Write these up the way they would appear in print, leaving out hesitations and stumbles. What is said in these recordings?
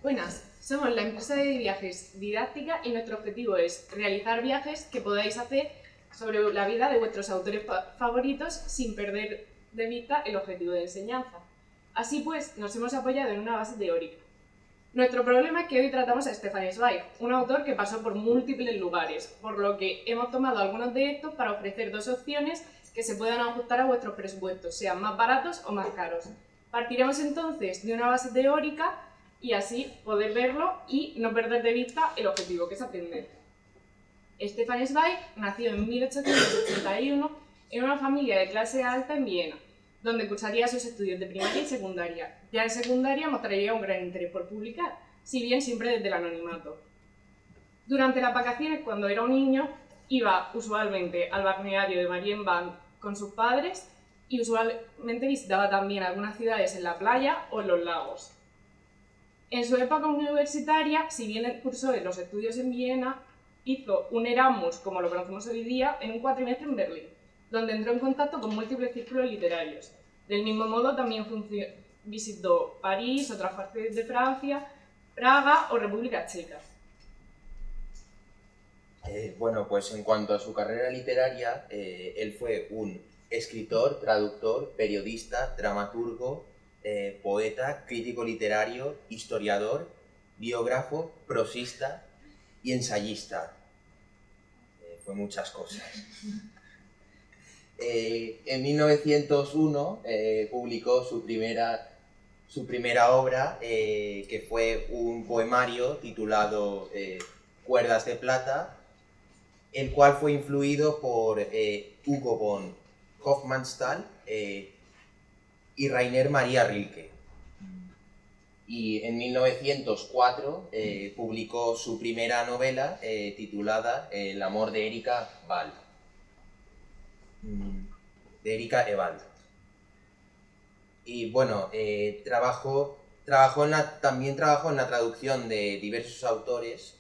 Buenas, somos la empresa de viajes Didáctica y nuestro objetivo es realizar viajes que podáis hacer sobre la vida de vuestros autores favoritos sin perder de vista el objetivo de enseñanza. Así pues, nos hemos apoyado en una base teórica. Nuestro problema es que hoy tratamos a Stefan Zweig, un autor que pasó por múltiples lugares, por lo que hemos tomado algunos de estos para ofrecer dos opciones que se puedan ajustar a vuestros presupuestos, sean más baratos o más caros. Partiremos entonces de una base teórica y así poder verlo y no perder de vista el objetivo, que es aprender. Stefan Zweig nació en 1881 en una familia de clase alta en Viena, donde cursaría sus estudios de primaria y secundaria. Ya en secundaria mostraría un gran interés por publicar, si bien siempre desde el anonimato. Durante las vacaciones, cuando era un niño, iba usualmente al balneario de Marienbad con sus padres y usualmente visitaba también algunas ciudades en la playa o en los lagos. En su época universitaria, si bien cursó los estudios en Viena, hizo un Erasmus, como lo conocemos hoy día, en un cuatrimestre en Berlín, donde entró en contacto con múltiples círculos literarios. Del mismo modo, también visitó París, otras partes de Francia, Praga o República Checa. Bueno, pues en cuanto a su carrera literaria, él fue un escritor, traductor, periodista, dramaturgo, poeta, crítico literario, historiador, biógrafo, prosista y ensayista. Fue muchas cosas. En 1901 publicó su primera obra, que fue un poemario titulado Cuerdas de Plata, el cual fue influido por Hugo von Hofmannsthal y Rainer Maria Rilke. Y en 1904 publicó su primera novela titulada El amor de Erika Wald. De Erika Ewald. Y bueno, también trabajó en la traducción de diversos autores.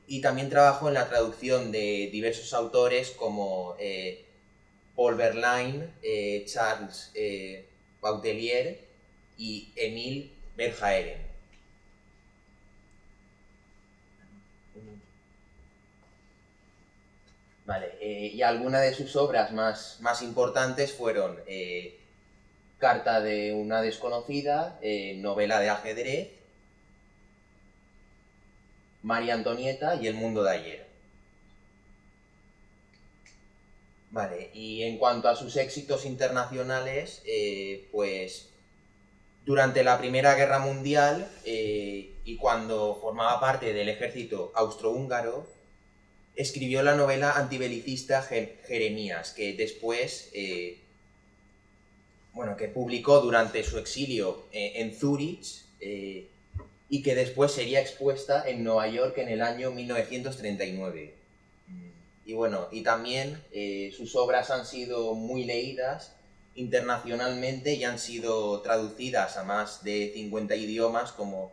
Y también trabajó en la traducción de diversos autores como Paul Verlaine, Charles Baudelaire y Émile Verhaeren. Vale, y algunas de sus obras más importantes fueron Carta de una desconocida, Novela de ajedrez, María Antonieta y El mundo de ayer. Vale, y en cuanto a sus éxitos internacionales, pues durante la Primera Guerra Mundial y cuando formaba parte del ejército austrohúngaro, escribió la novela antibelicista Jeremías, que después, que publicó durante su exilio en Zúrich y que después sería expuesta en Nueva York en el año 1939. Y también sus obras han sido muy leídas internacionalmente y han sido traducidas a más de 50 idiomas como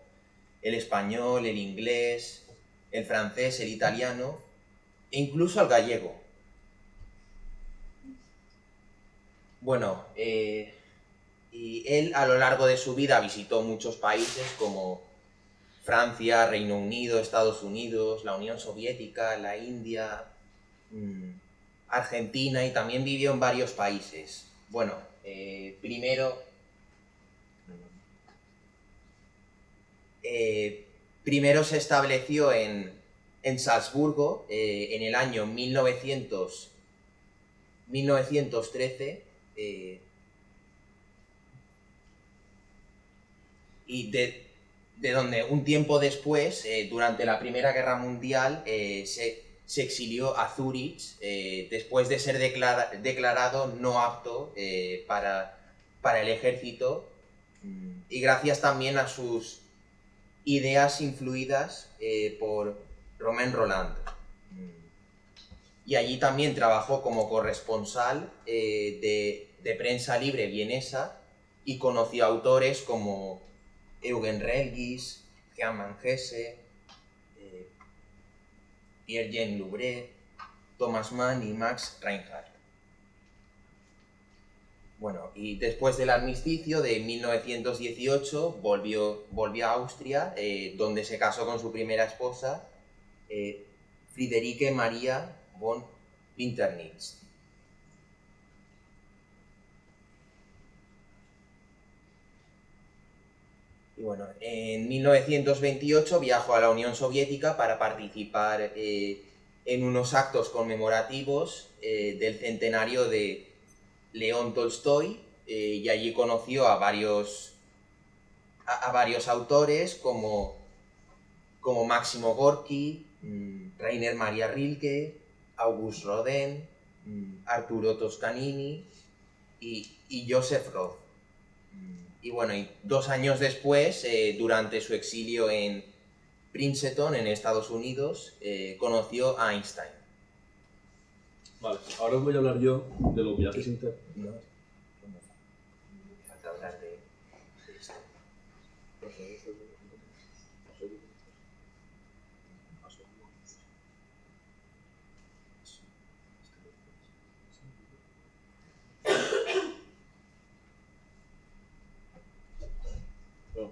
el español, el inglés, el francés, el italiano e incluso al gallego. Bueno, y él a lo largo de su vida visitó muchos países como Francia, Reino Unido, Estados Unidos, la Unión Soviética, la India, Argentina, y también vivió en varios países. Bueno, primero se estableció en Salzburgo en el año 1913 y de donde un tiempo después, durante la Primera Guerra Mundial, se exilió a Zúrich después de ser declarado no apto para el ejército, y gracias también a sus ideas influidas por Romain Rolland. Y allí también trabajó como corresponsal de prensa libre vienesa y conoció autores como Eugen Relgis, Hermann Hesse, Pierre-Jean Loubret, Thomas Mann y Max Reinhardt. Bueno, y después del armisticio de 1918 volvió a Austria, donde se casó con su primera esposa, Friederike Maria von Winternitz. Y bueno, en 1928 viajó a la Unión Soviética para participar en unos actos conmemorativos del centenario de León Tolstoy, y allí conoció a varios autores como Máximo Gorki, Rainer Maria Rilke, August Rodin, Arturo Toscanini y Joseph Roth. Y bueno, y 2 años después, durante su exilio en Princeton, en Estados Unidos, conoció a Einstein. Vale, ahora os voy a hablar yo de los viajes No, me falta hablar de esto. Bueno,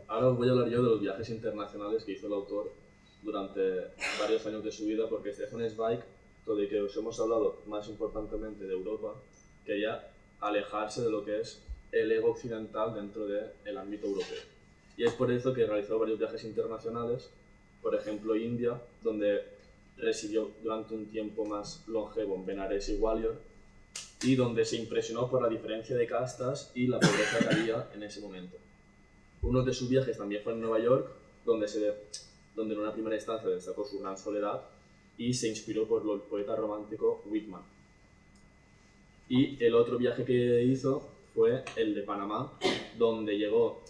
ahora os voy a hablar yo de los viajes internacionales que hizo el autor durante varios años de su vida, porque Stefan Zweig, todo el que os hemos hablado más importantemente de Europa, quería alejarse de lo que es el ego occidental dentro del ámbito europeo. Y es por eso que realizó varios viajes internacionales, por ejemplo India, donde residió durante un tiempo más longevo en Benares y Gwalior, y donde se impresionó por la diferencia de castas y la pobreza que había en ese momento. Uno de sus viajes también fue en Nueva York, donde en una primera instancia destacó su gran soledad y se inspiró por el poeta romántico Whitman. Y el otro viaje que hizo fue el de Panamá, donde llegó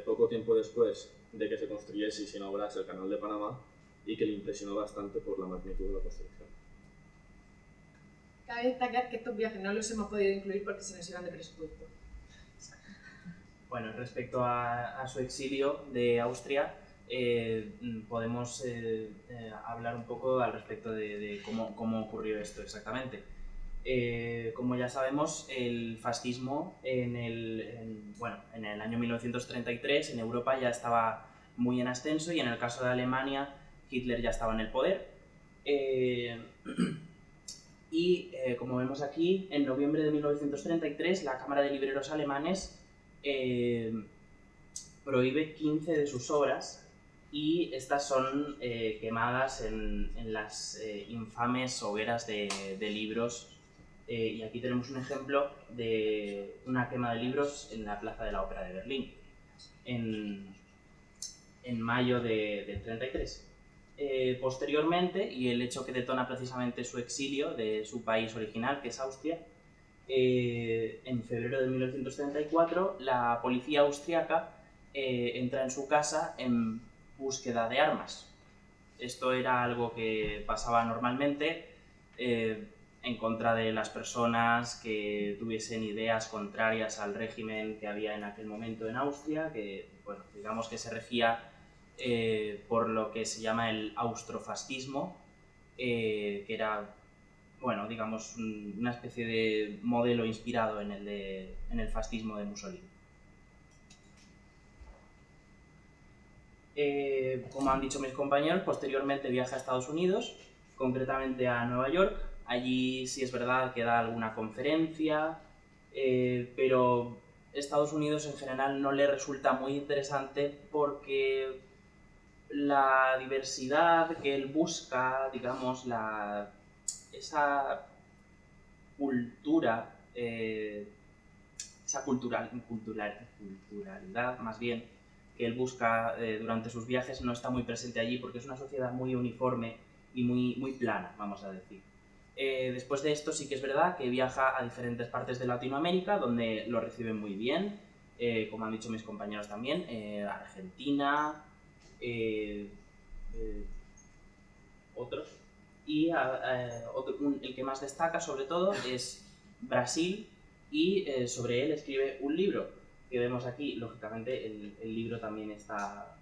poco tiempo después de que se construyese y se inaugurase el Canal de Panamá, y que le impresionó bastante por la magnitud de la construcción. Cabe destacar que estos viajes no los hemos podido incluir porque se nos iban de presupuesto. Bueno, respecto a su exilio de Austria, podemos hablar un poco al respecto de cómo ocurrió esto exactamente. Como ya sabemos, el fascismo en el año 1933 en Europa ya estaba muy en ascenso, y en el caso de Alemania Hitler ya estaba en el poder. Como vemos aquí, en noviembre de 1933 la Cámara de Libreros alemanes prohíbe 15 de sus obras, y estas son quemadas en las infames hogueras de libros. Y aquí tenemos un ejemplo de una quema de libros en la Plaza de la Ópera de Berlín en mayo del 33. Posteriormente, y el hecho que detona precisamente su exilio de su país original, que es Austria, en febrero de 1934 la policía austriaca entra en su casa en búsqueda de armas. Esto era algo que pasaba normalmente en contra de las personas que tuviesen ideas contrarias al régimen que había en aquel momento en Austria, que bueno, digamos que se regía por lo que se llama el austrofascismo, que era, bueno, digamos, una especie de modelo inspirado en el fascismo de Mussolini. Como han dicho mis compañeros, posteriormente viaja a Estados Unidos, concretamente a Nueva York. Allí sí es verdad que da alguna conferencia, pero Estados Unidos en general no le resulta muy interesante porque la diversidad que él busca, digamos, esa cultura, esa culturalidad más bien, que él busca durante sus viajes no está muy presente allí, porque es una sociedad muy uniforme y muy plana, vamos a decir. Después de esto sí que es verdad que viaja a diferentes partes de Latinoamérica, donde lo reciben muy bien, como han dicho mis compañeros también, Argentina, otros. Y el que más destaca sobre todo es Brasil, y sobre él escribe un libro que vemos aquí. Lógicamente el libro también está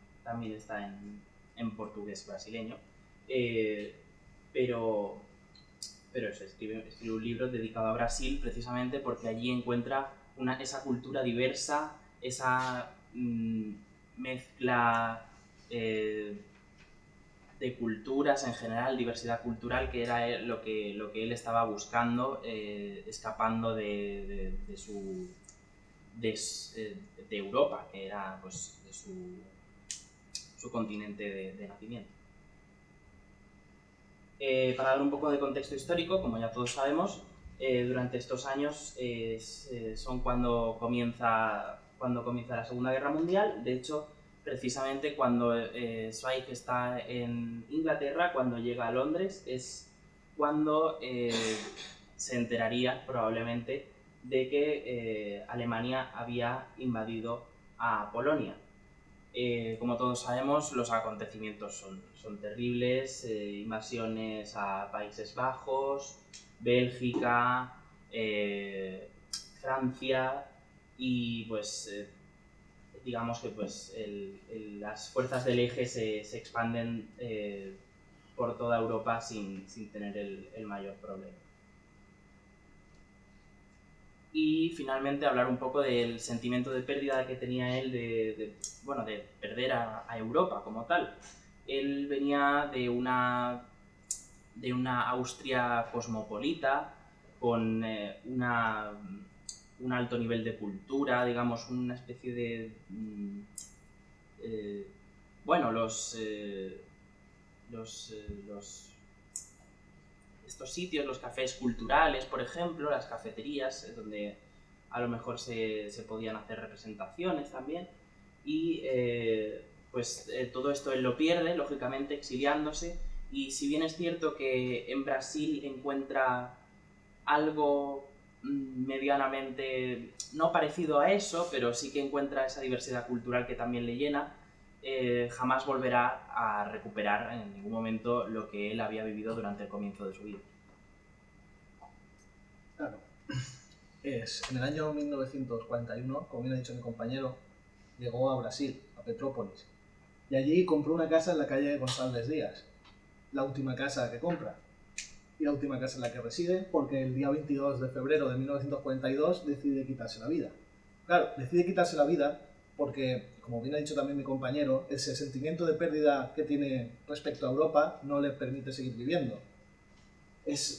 en portugués brasileño, pero pero eso, escribe un libro dedicado a Brasil precisamente porque allí encuentra esa cultura diversa, esa mezcla de culturas en general, diversidad cultural, que era lo que él estaba buscando, escapando de Europa, que era pues, de su continente de nacimiento. Para dar un poco de contexto histórico, como ya todos sabemos, durante estos años son cuando comienza la Segunda Guerra Mundial. De hecho, precisamente cuando Zweig está en Inglaterra, cuando llega a Londres, es cuando se enteraría probablemente de que Alemania había invadido a Polonia. Como todos sabemos, los acontecimientos son terribles, invasiones a Países Bajos, Bélgica, Francia, y pues digamos que pues, las fuerzas del eje se expanden por toda Europa sin tener el mayor problema. Y finalmente hablar un poco del sentimiento de pérdida que tenía él de perder a Europa como tal. Él venía de una Austria cosmopolita, con un alto nivel de cultura, digamos, una especie de... estos sitios, los cafés culturales, por ejemplo, las cafeterías, donde a lo mejor se podían hacer representaciones también. Y todo esto él lo pierde, lógicamente, exiliándose. Y si bien es cierto que en Brasil encuentra algo medianamente, no parecido a eso, pero sí que encuentra esa diversidad cultural que también le llena, jamás volverá a recuperar en ningún momento lo que él había vivido durante el comienzo de su vida. Claro. En el año 1941, como bien ha dicho mi compañero, llegó a Brasil, a Petrópolis, y allí compró una casa en la calle González Díaz, la última casa que compra y la última casa en la que reside, porque el día 22 de febrero de 1942 decide quitarse la vida. Claro, decide quitarse la vida porque, como bien ha dicho también mi compañero, ese sentimiento de pérdida que tiene respecto a Europa no le permite seguir viviendo.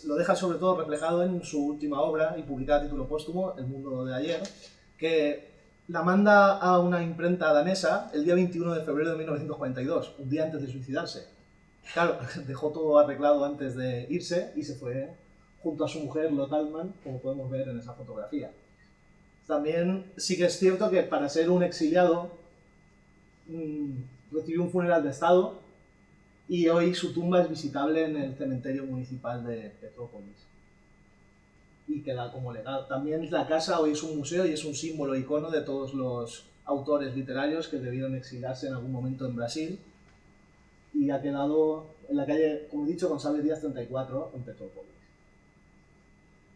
Lo deja sobre todo reflejado en su última obra y publicada a título póstumo, El mundo de ayer, que la manda a una imprenta danesa el día 21 de febrero de 1942, un día antes de suicidarse. Claro, dejó todo arreglado antes de irse y se fue junto a su mujer, Lotte Altmann, como podemos ver en esa fotografía. También sí que es cierto que para ser un exiliado recibió un funeral de Estado y hoy su tumba es visitable en el cementerio municipal de Petrópolis y queda como legado. También la casa hoy es un museo y es un símbolo, icono de todos los autores literarios que debieron exiliarse en algún momento en Brasil, y ha quedado en la calle, como he dicho, González Díaz 34 en Petrópolis.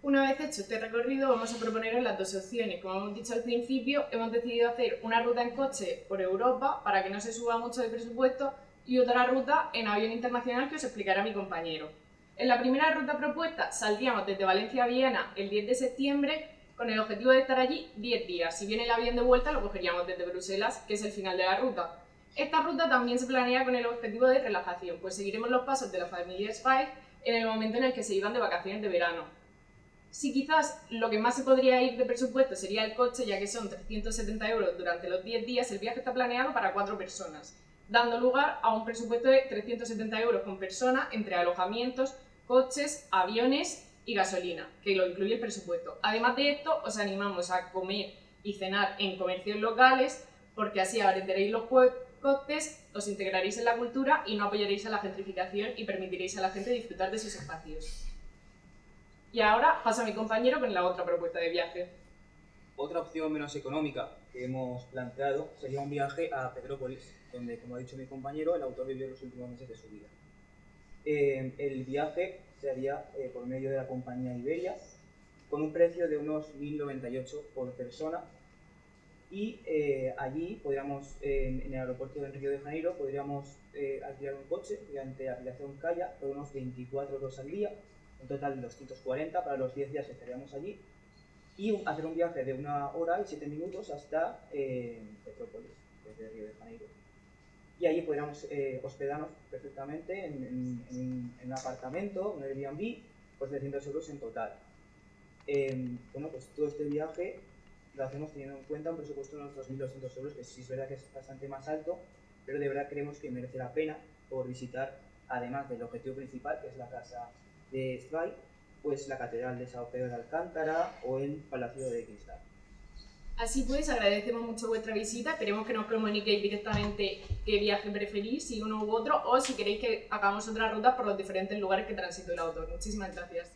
Una vez hecho este recorrido, vamos a proponeros las dos opciones. Como hemos dicho al principio, hemos decidido hacer una ruta en coche por Europa para que no se suba mucho de presupuesto y otra ruta en avión internacional que os explicará mi compañero. En la primera ruta propuesta saldríamos desde Valencia a Viena el 10 de septiembre con el objetivo de estar allí 10 días. Si viene el avión de vuelta lo cogeríamos desde Bruselas, que es el final de la ruta. Esta ruta también se planea con el objetivo de relajación, pues seguiremos los pasos de la familia Zweig en el momento en el que se iban de vacaciones de verano. Si quizás lo que más se podría ir de presupuesto sería el coche, ya que son 370 euros durante los 10 días, el viaje está planeado para 4 personas, dando lugar a un presupuesto de 370 euros con persona entre alojamientos, coches, aviones y gasolina, que lo incluye el presupuesto. Además de esto, os animamos a comer y cenar en comercios locales, porque así abarataréis los costes, os integraréis en la cultura y no apoyaréis a la gentrificación y permitiréis a la gente disfrutar de sus espacios. Y ahora paso a mi compañero con la otra propuesta de viaje. Otra opción menos económica que hemos planteado sería un viaje a Petrópolis, donde, como ha dicho mi compañero, el autor vivió los últimos meses de su vida. El viaje se haría por medio de la compañía Iberia, con un precio de unos 1.098 por persona, y allí podríamos, en el aeropuerto de Río de Janeiro, podríamos alquilar un coche mediante la aplicación Kaya por unos 24 euros al día, un total de 240 para los 10 días que estaríamos allí, y hacer un viaje de 1 hora y 7 minutos hasta Petrópolis, desde Río de Janeiro. Y allí podríamos hospedarnos perfectamente en un apartamento, un Airbnb, pues de 300 euros en total. Bueno, pues todo este viaje lo hacemos teniendo en cuenta un presupuesto de unos 2.200 euros, que sí es verdad que es bastante más alto, pero de verdad creemos que merece la pena por visitar, además del objetivo principal, que es la casa de Zweig, pues la Catedral de São Pedro de Alcántara o el Palacio de Cristal. Así pues, agradecemos mucho vuestra visita, esperemos que nos comuniquéis directamente qué viaje preferís, si uno u otro, o si queréis que hagamos otra ruta por los diferentes lugares que transitó el autor. Muchísimas gracias.